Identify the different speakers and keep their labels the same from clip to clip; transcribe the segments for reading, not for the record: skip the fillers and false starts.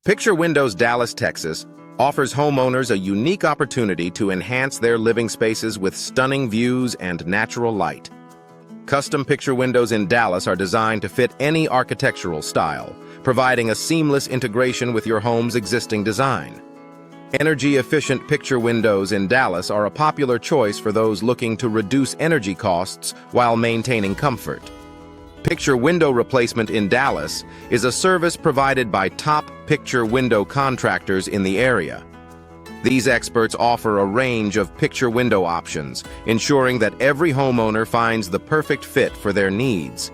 Speaker 1: Picture Windows Dallas, Texas offers homeowners a unique opportunity to enhance their living spaces with stunning views and natural light. Custom picture windows in Dallas are designed to fit any architectural style, providing a seamless integration with your home's existing design. Energy-efficient picture windows in Dallas are a popular choice for those looking to reduce energy costs while maintaining comfort. Picture window replacement in Dallas is a service provided by top picture window contractors in the area. These experts offer a range of picture window options, ensuring that every homeowner finds the perfect fit for their needs.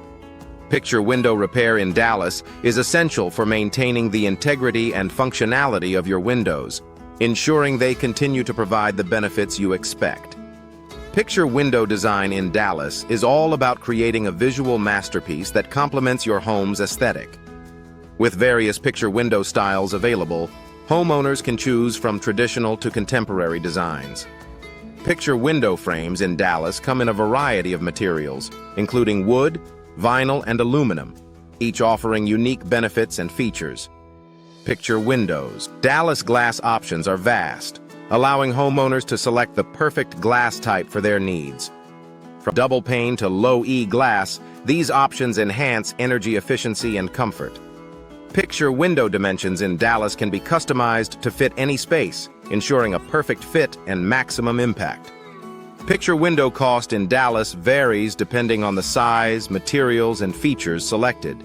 Speaker 1: Picture window repair in Dallas is essential for maintaining the integrity and functionality of your windows, ensuring they continue to provide the benefits you expect. Picture window design in Dallas is all about creating a visual masterpiece that complements your home's aesthetic. With various picture window styles available, homeowners can choose from traditional to contemporary designs. Picture window frames in Dallas come in a variety of materials, including wood, vinyl, and aluminum, each offering unique benefits and features. Picture windows. Dallas glass options are vast, allowing homeowners to select the perfect glass type for their needs. From double pane to low E glass, these options enhance energy efficiency and comfort. Picture window dimensions in Dallas can be customized to fit any space, ensuring a perfect fit and maximum impact. Picture window cost in Dallas varies depending on the size, materials, and features selected.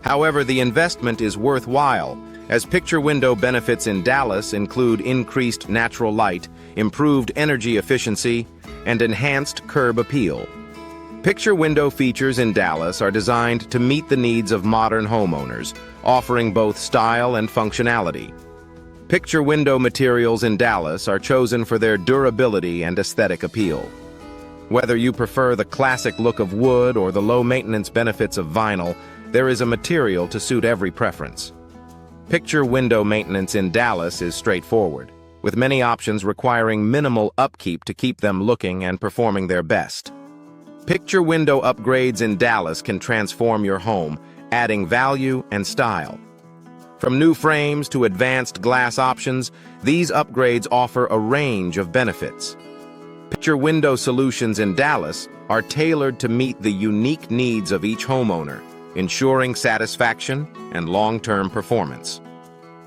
Speaker 1: However, the investment is worthwhile, as picture window benefits in Dallas include increased natural light, improved energy efficiency, and enhanced curb appeal. Picture window features in Dallas are designed to meet the needs of modern homeowners, offering both style and functionality. Picture window materials in Dallas are chosen for their durability and aesthetic appeal. Whether you prefer the classic look of wood or the low-maintenance benefits of vinyl, there is a material to suit every preference. Picture window maintenance in Dallas is straightforward, with many options requiring minimal upkeep to keep them looking and performing their best. Picture window upgrades in Dallas can transform your home, adding value and style. From new frames to advanced glass options, these upgrades offer a range of benefits. Picture window solutions in Dallas are tailored to meet the unique needs of each homeowner, ensuring satisfaction and long-term performance.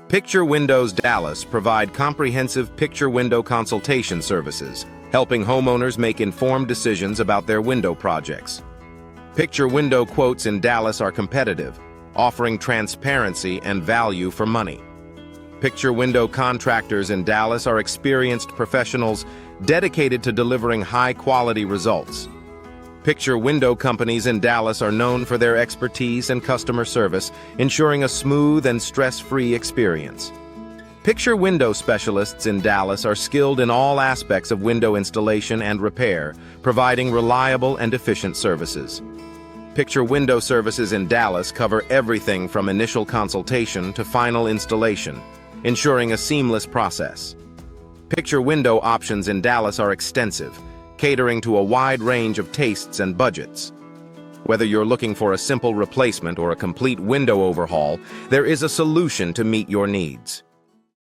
Speaker 1: Picture Windows Dallas provide comprehensive picture window consultation services, helping homeowners make informed decisions about their window projects. Picture window quotes in Dallas are competitive, offering transparency and value for money. Picture window contractors in Dallas are experienced professionals dedicated to delivering high-quality results. Picture window companies in Dallas are known for their expertise and customer service, ensuring a smooth and stress-free experience. Picture window specialists in Dallas are skilled in all aspects of window installation and repair, providing reliable and efficient services. Picture window services in Dallas cover everything from initial consultation to final installation, ensuring a seamless process. Picture window options in Dallas are extensive, catering to a wide range of tastes and budgets. Whether you're looking for a simple replacement or a complete window overhaul, there is a solution to meet your needs.